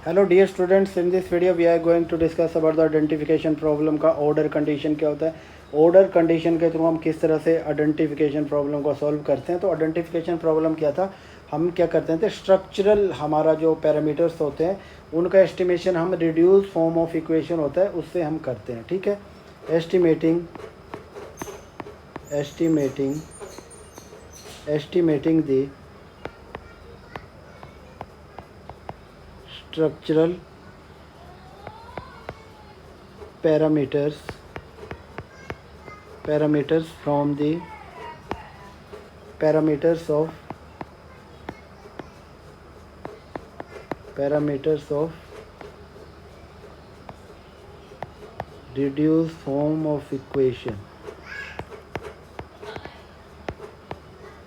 Hello dear students, in this video we are going to discuss about the identification problem का order condition क्या होता है। Order condition के through हम किस तरह से आइडेंटिफिकेशन प्रॉब्लम को सॉल्व करते हैं। तो आइडेंटिफिकेशन प्रॉब्लम क्या था, हम क्या करते हैं, स्ट्रक्चरल हमारा जो पैरामीटर्स होते हैं उनका एस्टिमेशन हम रिड्यूस फॉर्म ऑफ इक्वेशन होता है उससे हम करते हैं। ठीक है, estimating the structural parameters from the parameters of reduced form of equation।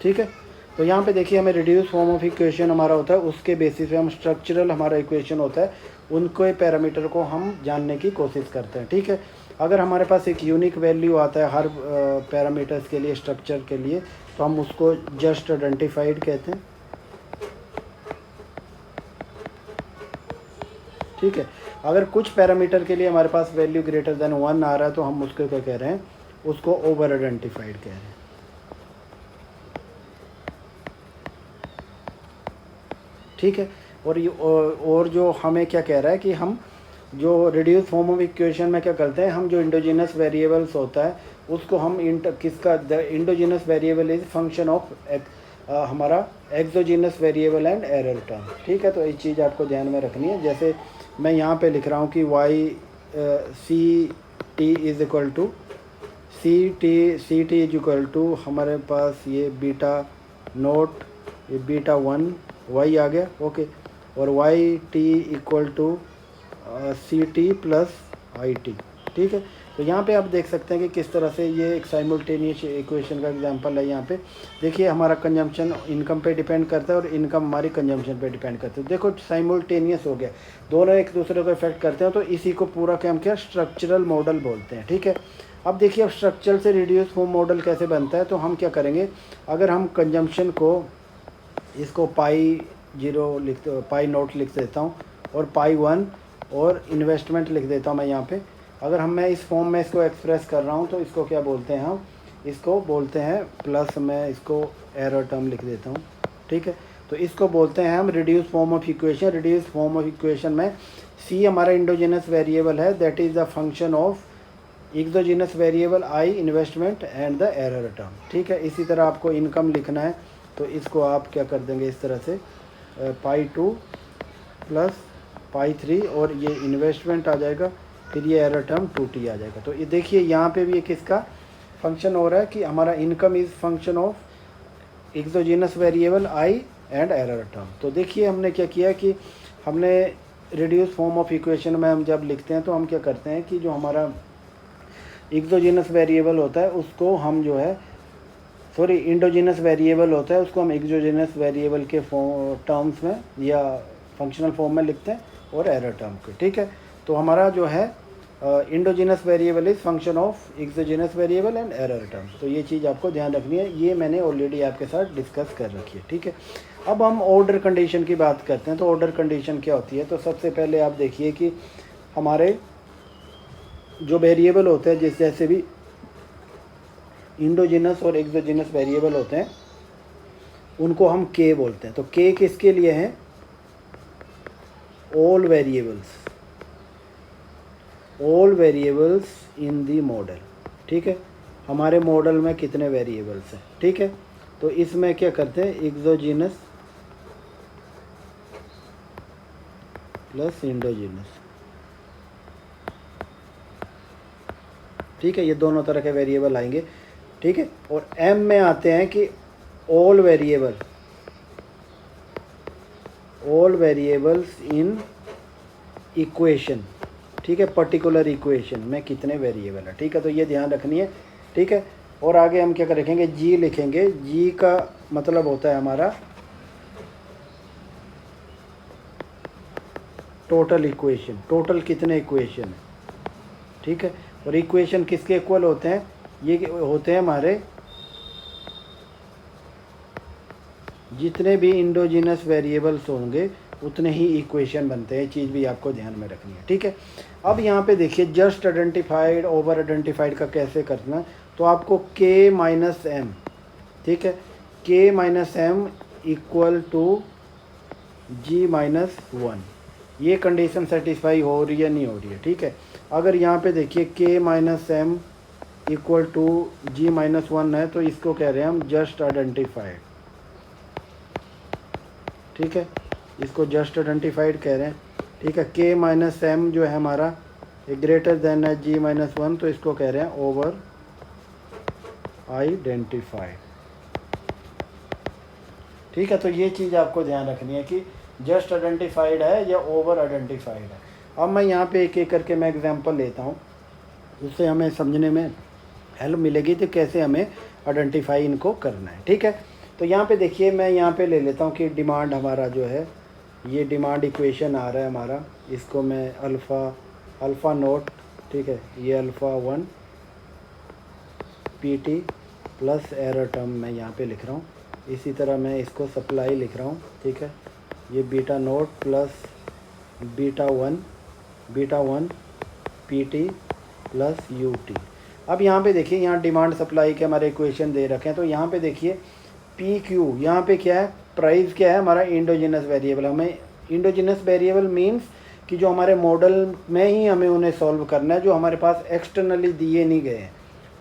ठीक है, तो यहाँ पे देखिए हमें रिड्यूस फॉर्म ऑफ इक्वेशन हमारा होता है, उसके बेसिस पे हम स्ट्रक्चरल हमारा इक्वेशन होता है उनको पैरामीटर को हम जानने की कोशिश करते हैं। ठीक है, अगर हमारे पास एक यूनिक वैल्यू आता है हर पैरामीटर्स के लिए, स्ट्रक्चर के लिए, तो हम उसको जस्ट आइडेंटिफाइड कहते हैं। ठीक है, अगर कुछ पैरामीटर के लिए हमारे पास वैल्यू ग्रेटर देन 1 आ रहा है तो हम उसको क्या कह रहे हैं, उसको ओवर आइडेंटिफाइड कह रहे हैं। ठीक है, और जो हमें क्या कह रहा है कि हम जो रिड्यूस फॉर्म ऑफ इक्वेशन में क्या करते हैं, हम जो इंडोजिनस वेरिएबल्स होता है उसको हम किसका, the endogenous variable is function of हमारा exogenous variable and error term. ठीक है, तो ये चीज़ आपको ध्यान में रखनी है। जैसे मैं यहाँ पे लिख रहा हूँ कि Y C T is equal to C T is equal to हमारे पास ये बीटा नोट, ये बीटा 1 वाई आ गया। ओके, और Y T equal to C T plus I T. ठीक है, तो यहाँ पे आप देख सकते हैं कि किस तरह से ये एक साइमल्टेनियस इक्वेशन का एग्जांपल है। यहाँ पे देखिए हमारा कंजम्पशन इनकम पे डिपेंड करता है और इनकम हमारी कंजम्पशन पे डिपेंड करता है। देखो साइमल्टेनियस हो गया, दोनों एक दूसरे को इफेक्ट करते हैं, तो इसी को पूरा क्या स्ट्रक्चरल मॉडल बोलते हैं। ठीक है, अब देखिए अब स्ट्रक्चर से रिड्यूस फॉर्म मॉडल कैसे बनता है। तो हम क्या करेंगे, अगर हम कंजम्पशन को इसको पाई 0 पाई नोट लिख देता हूँ और पाई 1 और इन्वेस्टमेंट लिख देता हूँ मैं यहाँ पे। अगर मैं इस फॉर्म में इसको एक्सप्रेस कर रहा हूँ तो इसको क्या बोलते हैं, हम इसको बोलते हैं प्लस, मैं इसको एरर टर्म लिख देता हूँ। ठीक है, तो इसको बोलते हैं हम reduce form of equation. Reduce form of equation में सी हमारा इंडोजिनस वेरिएबल है, that is the function of exogenous variable I, investment and the error term. ठीक है, इसी तरह आपको इनकम लिखना है तो इसको आप क्या कर देंगे इस तरह से, पाई 2 प्लस पाई 3 और ये इन्वेस्टमेंट आ जाएगा, फिर ये एरर टर्म 2t आ जाएगा। तो ये देखिए यहाँ पे भी ये किसका फंक्शन हो रहा है कि हमारा income is function of exogenous variable I and error term. तो देखिए हमने क्या किया कि हमने रिड्यूस फॉर्म ऑफ इक्वेशन में हम जब लिखते हैं तो हम क्या करते हैं कि जो हमारा एक्सोजिनस वेरिएबल होता है उसको हम जो है, सॉरी इंडोजिनस वेरिएबल होता है उसको हम एक्सोजिनस वेरिएबल के टर्म्स में या फंक्शनल फॉर्म में लिखते हैं और एरर टर्म के। ठीक है, तो हमारा जो है indigenous variable is function of exogenous variable and error terms. तो ये चीज़ आपको ध्यान रखनी है, ये मैंने ऑलरेडी आपके साथ डिस्कस कर रखी है। ठीक है, अब हम ऑर्डर कंडीशन की बात करते हैं। तो ऑर्डर कंडीशन क्या होती है, तो सबसे पहले आप देखिए कि हमारे जो वेरिएबल होते हैं, जैसे भी इंडोजिनस और एक्सोजिनस वेरिएबल होते हैं उनको हम के बोलते हैं। तो के किसके लिए हैं, all variables in the model. ठीक है, हमारे मॉडल में कितने वेरिएबल्स हैं। ठीक है, तो इसमें क्या करते हैं, एक्सोजिनस प्लस इंडोजिनस। ठीक है, ये दोनों तरह के वेरिएबल आएंगे। ठीक है, और एम में आते हैं कि ऑल वेरिएबल्स इन इक्वेशन। ठीक है, पर्टिकुलर इक्वेशन में कितने वेरिएबल है। ठीक है, तो ये ध्यान रखनी है। ठीक है, और आगे हम क्या रखेंगे, जी लिखेंगे। जी का मतलब होता है हमारा टोटल इक्वेशन, टोटल कितने इक्वेशन है। ठीक है, और इक्वेशन किसके इक्वल होते हैं, ये होते हैं हमारे जितने भी इंडोजिनस वेरिएबल्स होंगे उतने ही इक्वेशन बनते हैं। ये चीज़ भी आपको ध्यान में रखनी है, ठीक है। अब यहाँ पे देखिए जस्ट आइडेंटिफाइड ओवर आइडेंटिफाइड का कैसे करना है, तो आपको k माइनस एम, ठीक है, k minus M equal to g minus one, ये कंडीशन सेटिस्फाई हो रही है नहीं हो रही है, ठीक है। अगर यहाँ पे देखिए k minus M equal to g minus one है तो इसको कह रहे हैं हम जस्ट आइडेंटिफाइड, ठीक है, इसको जस्ट आइडेंटिफाइड कह रहे हैं, ठीक है। k माइनस एम जो है हमारा ग्रेटर देन है g माइनस वन, तो इसको कह रहे हैं ओवर आइडेंटिफाइड, ठीक है। तो ये चीज़ आपको ध्यान रखनी है कि जस्ट आइडेंटिफाइड है या ओवर आइडेंटिफाइड है। अब मैं यहाँ पे एक एक करके मैं एग्जांपल लेता हूँ, उससे हमें समझने में हेल्प मिलेगी तो कैसे हमें आइडेंटिफाई इनको करना है, ठीक है। तो यहाँ पे देखिए मैं यहाँ पे ले लेता हूँ कि डिमांड हमारा जो है, ये डिमांड इक्वेशन आ रहा है हमारा, इसको मैं अल्फ़ा नोट, ठीक है, ये alpha one PT plus error term मैं यहाँ पे लिख रहा हूँ। इसी तरह मैं इसको सप्लाई लिख रहा हूँ, ठीक है, ये beta note plus beta one PT plus UT। अब यहाँ पे देखिए यहाँ डिमांड सप्लाई के हमारे इक्वेशन दे रखे हैं, तो यहाँ पे देखिए PQ यहाँ पे क्या है, प्राइस क्या है हमारा इंडोजिनस वेरिएबल। हमें इंडोजिनस वेरिएबल मींस कि जो हमारे मॉडल में ही हमें उन्हें सॉल्व करना है, जो हमारे पास एक्सटर्नली दिए नहीं गए हैं,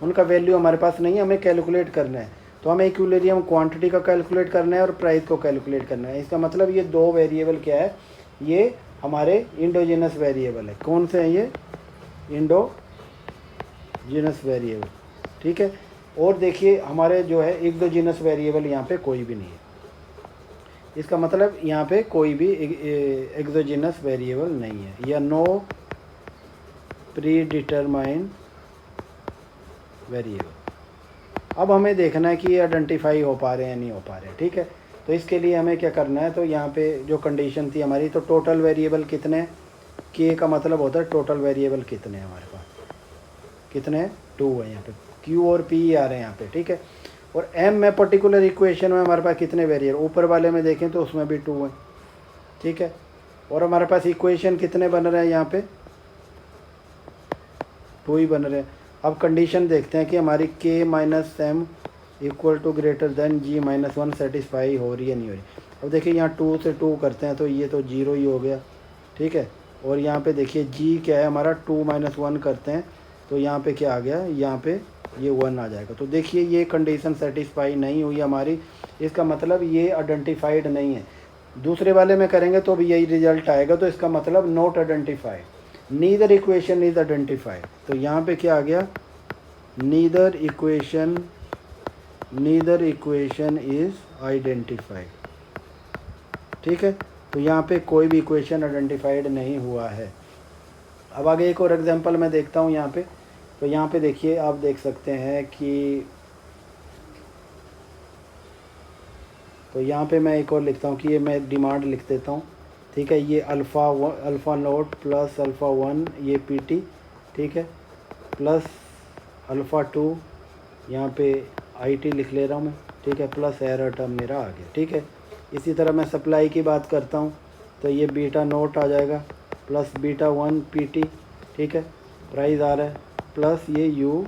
उनका वैल्यू हमारे पास नहीं है, हमें कैलकुलेट करना है। तो हमें इक्विलिब्रियम क्वांटिटी का कैलकुलेट करना है और प्राइस को कैलकुलेट करना है। इसका मतलब ये दो वेरिएबल क्या है, ये हमारे इंडोजिनस वेरिएबल है। कौन से हैं ये? इंडोजिनस वेरिएबल, ठीक है। और देखिए हमारे जो है एक्सोजिनस वेरिएबल यहाँ पे कोई भी नहीं है। इसका मतलब यहाँ पे कोई भी एक्सोजिनस वेरिएबल नहीं है, या नो प्री डिटरमाइंड वेरिएबल। अब हमें देखना है कि ये आइडेंटिफाई हो पा रहे हैं नहीं हो पा रहे हैं, ठीक है। तो इसके लिए हमें क्या करना है, तो यहाँ पे जो कंडीशन थी हमारी, तो टोटल वेरिएबल कितने, के का मतलब होता है टोटल वेरिएबल कितने हैं हमारे पास, कितने, 2 है यहाँ पे, Q और P आ रहे हैं यहाँ पे, ठीक है। और M में पर्टिकुलर इक्वेशन में हमारे पास कितने वेरिएबल, ऊपर वाले में देखें तो उसमें भी 2 है, ठीक है। और हमारे पास इक्वेशन कितने बन रहे हैं यहाँ पे, 2 ही बन रहे हैं। अब कंडीशन देखते हैं कि हमारी k minus M equal to greater than g minus one satisfy हो रही है नहीं हो रही। अब देखिए यहाँ 2 से 2 करते हैं तो ये तो 0 ही हो गया, ठीक है। और यहाँ पे देखिए g क्या है हमारा, 2 माइनस वन करते हैं तो यहाँ पे क्या आ गया, यहाँ पे ये 1 आ जाएगा। तो देखिए ये कंडीशन सेटिस्फाई नहीं हुई हमारी, इसका मतलब ये आइडेंटिफाइड नहीं है। दूसरे वाले में करेंगे तो भी यही रिजल्ट आएगा, तो इसका मतलब not identified, neither equation is identified. तो यहाँ पे क्या आ गया, नीदर इक्वेशन इज आइडेंटिफाइड, ठीक है। तो यहाँ पे कोई भी इक्वेशन आइडेंटिफाइड नहीं हुआ है। अब आगे एक और एग्जांपल मैं देखता हूँ यहाँ पे। तो यहाँ पे देखिए आप देख सकते हैं कि, तो यहाँ पे मैं एक और लिखता हूँ कि ये मैं डिमांड लिख देता हूँ, ठीक है। ये alpha note plus alpha one ये PT, ठीक है, प्लस अल्फ़ा टू यहाँ पे IT लिख ले रहा हूँ मैं, ठीक है, प्लस एरर टर्म मेरा आ गया, ठीक है। इसी तरह मैं सप्लाई की बात करता हूँ तो ये बीटा नोट आ जाएगा प्लस बीटा वन PT, ठीक है, प्राइस आ रहा है, प्लस ये UT आ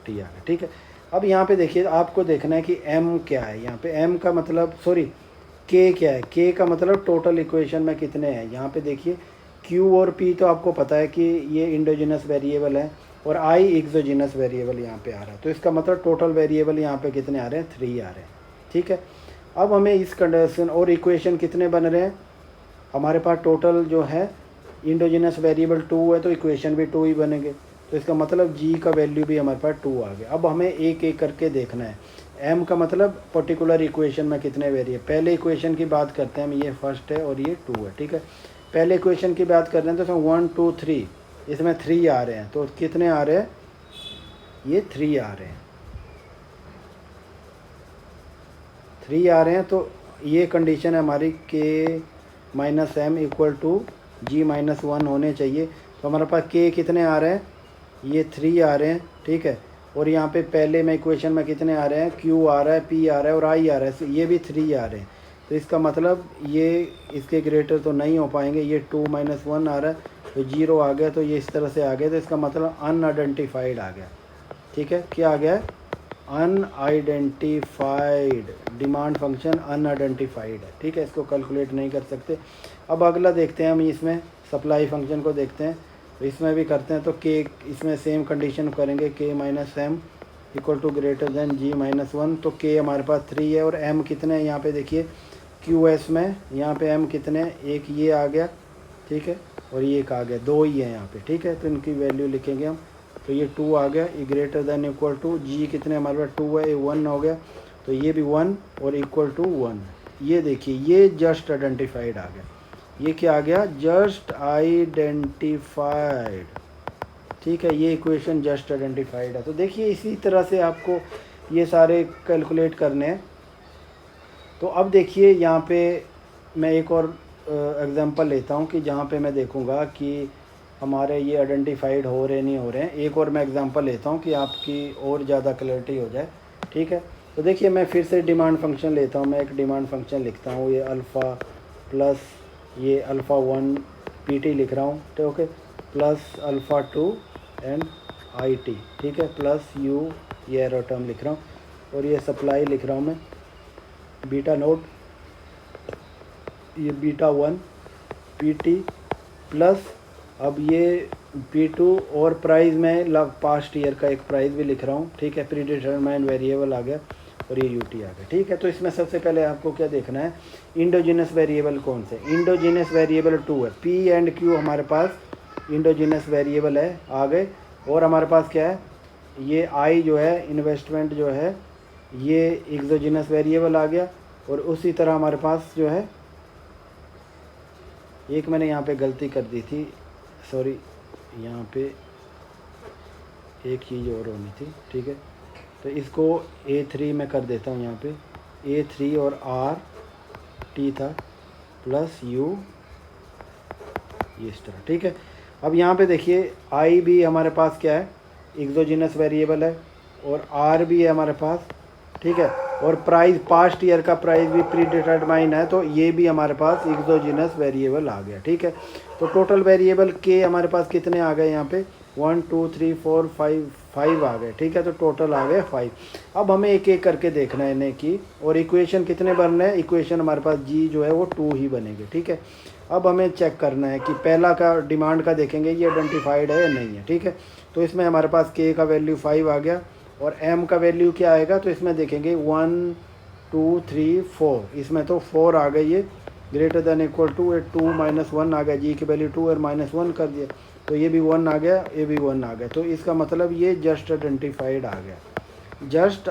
गया, ठीक है। अब यहाँ पे देखिए आपको देखना है कि M क्या है, यहाँ पे M का मतलब K क्या है, K का मतलब टोटल इक्वेशन में कितने हैं। यहाँ पे देखिए Q और P तो आपको पता है कि ये इंडोजिनस वेरिएबल है और I एक्सोजिनस वेरिएबल यहाँ पे आ रहा है, तो इसका मतलब टोटल वेरिएबल यहाँ पे कितने आ रहे हैं, 3 आ रहे हैं, ठीक है। अब हमें इस कंडीशन और इक्वेशन कितने बन रहे हैं, हमारे पास टोटल जो है इंडोजिनस वेरिएबल 2 है तो इक्वेशन भी 2 ही बनेंगे, तो इसका मतलब G का वैल्यू भी हमारे पास 2 आ गया। अब हमें एक एक करके देखना है। M का मतलब पर्टिकुलर इक्वेशन में कितने वेरिएबल, पहले इक्वेशन की बात करते हैं, ये फर्स्ट है और ये 2 है, ठीक है। पहले इक्वेशन की बात कर रहे हैं तो इसमें 1 2 3, इसमें 3 आ रहे हैं, तो कितने आ रहे हैं, ये 3 आ रहे हैं, 3 आ रहे हैं। तो ये कंडीशन है हमारी K minus M equal to G minus one होने चाहिए। तो हमारे पास K कितने आ रहे हैं, ये 3 आ रहे हैं, ठीक है। और यहाँ पे पहले में इक्वेशन में कितने आ रहे हैं, Q आ रहा है, P आ रहा है और I आ रहा है, ये भी 3 आ रहे हैं। तो इसका मतलब ये इसके ग्रेटर तो नहीं हो पाएंगे, ये 2 - 1 आ रहा है तो 0 आ गया, तो ये इस तरह से आ गया, तो इसका मतलब अनआइडेंटिफाइड आ गया। ठीक है, क्या आ गया? अनआइडेंटिफाइड, डिमांड फंक्शन अनआइडेंटिफाइड है। ठीक है, इसको कैलकुलेट नहीं कर सकते। अब अगला देखते हैं हम, इसमें सप्लाई फंक्शन को देखते हैं, तो इसमें भी करते हैं। तो के, इसमें सेम कंडीशन करेंगे, K minus M equal to greater than G minus 1। तो के हमारे पास 3 है और एम कितने हैं यहाँ पे देखिए, क्यू एस में यहाँ पे एम कितने हैं, एक ये आ गया, ठीक है, और ये एक आ गया, 2 ही है यहाँ पे। ठीक है, तो इनकी वैल्यू लिखेंगे हम, तो ये 2 आ गया, ये ग्रेटर देन इक्वल टू जी कितने हमारे पास 2 है, ये 1 हो गया, तो ये भी 1 और इक्वल टू 1। ये देखिए, ये जस्ट आइडेंटिफाइड आ गया। ये क्या आ गया? Just identified. ठीक है, ये इक्वेशन जस्ट आइडेंटिफाइड है। तो देखिए, इसी तरह से आपको ये सारे कैलकुलेट करने हैं। तो अब देखिए, यहाँ पे मैं एक और एग्जांपल लेता हूँ कि जहाँ पे मैं देखूँगा कि हमारे ये आइडेंटिफाइड हो रहे नहीं हो रहे हैं। एक और मैं एग्जांपल लेता हूँ कि आपकी और ज़्यादा क्लैरिटी हो जाए। ठीक है, तो देखिए, मैं फिर से डिमांड फंक्शन लेता हूँ। मैं एक डिमांड फंक्शन लिखता हूँ, ये अल्फ़ा प्लस ये अल्फ़ा 1 पी टी लिख रहा हूँ, ठीक, okay, plus alpha 2 and I T, ठीक है, प्लस यू, ये एरो टर्म लिख रहा हूँ, और ये सप्लाई लिख रहा हूँ मैं, बीटा नोट, ये बीटा 1 पी टी प्लस, अब ये P2 और प्राइस में पास्ट ईयर का एक प्राइस भी लिख रहा हूँ। ठीक है, प्री डिटरमाइंड वेरिएबल आ गया और ये यूटी आ गया। ठीक है, तो इसमें सबसे पहले आपको क्या देखना है, इंडोजिनस वेरिएबल कौन से। इंडोजिनस वेरिएबल 2 है, P एंड Q हमारे पास इंडोजिनस वेरिएबल है, आ गए। और हमारे पास क्या है, ये I जो है इन्वेस्टमेंट जो है, ये एक्सोजिनस वेरिएबल आ गया। और उसी तरह हमारे पास जो है, एक मैंने यहाँ पे गलती कर दी थी, सॉरी, यहाँ पे एक चीज़ और होनी थी। ठीक है, तो इसको A3 में कर देता हूँ, यहाँ पे A3 और R T था प्लस U, ये इस तरह। ठीक है, अब यहाँ पे देखिए, I भी हमारे पास क्या है, एक्सोजिनस वेरिएबल है, और R भी है हमारे पास। ठीक है, और प्राइस, पास्ट ईयर का प्राइस भी प्री डिटरमाइन है, तो ये भी हमारे पास एक्सोजिनस वेरिएबल आ गया। ठीक है, तो टोटल वेरिएबल के हमारे पास कितने आ गए, यहाँ पे 1 2 3 4 5 आ गए। ठीक है, तो टोटल आ गए 5। अब हमें एक एक करके देखना है इन्हें की, और इक्वेशन कितने बनने हैं, इक्वेशन हमारे पास जी जो है वो 2 ही बनेंगे। ठीक है, अब हमें चेक करना है कि पहला का डिमांड का देखेंगे, ये आइडेंटिफाइड है या नहीं है। ठीक है, तो इसमें हमारे पास के का वैल्यू 5 आ गया, और एम का वैल्यू क्या आएगा, तो इसमें देखेंगे 1 2 3 4, इसमें तो 4 आ गई, ये ग्रेटर देन इक्वल टू 2 - 1 आ गया, जी की वैल्यू 2 और -1 कर दिया, तो ये भी 1 आ गया, ये भी 1 आ गया। तो इसका मतलब ये जस्ट आइडेंटिफाइड आ गया, जस्ट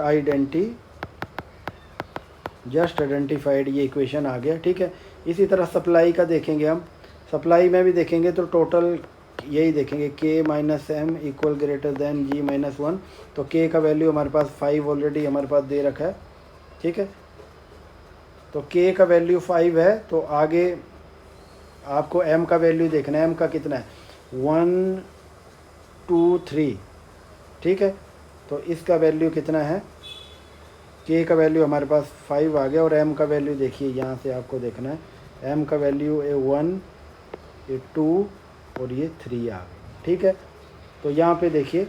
आइडेंटिफाइड ये इक्वेशन आ गया। ठीक है, इसी तरह सप्लाई का देखेंगे हम, सप्लाई में भी देखेंगे तो टोटल यही देखेंगे, K minus M equal greater than G minus 1। तो के का वैल्यू हमारे पास 5 ऑलरेडी हमारे पास दे रखा है। ठीक है, तो के का वैल्यू 5 है, तो आगे आपको एम का वैल्यू देखना है, एम का कितना है 1 2 3। ठीक है, तो इसका वैल्यू कितना है, के का वैल्यू हमारे पास 5 आ गया, और एम का वैल्यू देखिए, यहाँ से आपको देखना है, एम का वैल्यू ए 1 ये 2 और ये 3 आ गई। ठीक है, तो यहाँ पे देखिए,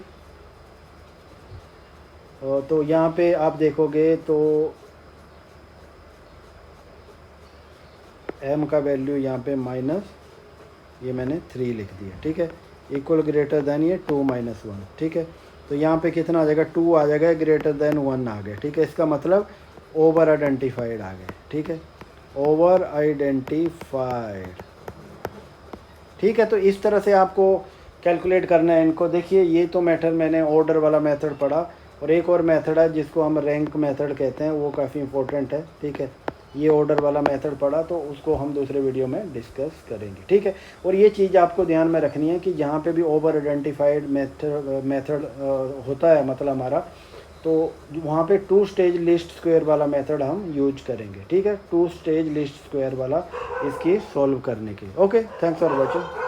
तो यहाँ पे आप देखोगे तो एम का वैल्यू यहाँ पे माइनस, ये मैंने 3 लिख दिया। ठीक है, इक्वल ग्रेटर देन ये 2 - 1। ठीक है, तो यहाँ पे कितना आ जाएगा, 2 आ जाएगा, ग्रेटर देन 1 आ गया। ठीक है, इसका मतलब ओवर आइडेंटिफाइड आ गए। ठीक है, ओवर आइडेंटिफाइड। ठीक है, तो इस तरह से आपको कैलकुलेट करना है इनको। देखिए, ये तो मेथड मैंने ऑर्डर वाला मेथड पढ़ा, और एक और मेथड है जिसको हम रैंक मेथड कहते हैं, वो काफ़ी इंपॉर्टेंट है। ठीक है, ये ऑर्डर वाला मेथड पढ़ा, तो उसको हम दूसरे वीडियो में डिस्कस करेंगे। ठीक है, और ये चीज़ आपको ध्यान में रखनी है कि जहाँ पे भी ओवर आइडेंटिफाइड मेथड होता है, मतलब हमारा, तो वहाँ पे 2 स्टेज लिस्ट स्क्वायर वाला मेथड हम यूज करेंगे। ठीक है, 2 स्टेज लिस्ट स्क्वायर वाला इसकी सॉल्व करने के। Okay, thanks for watching.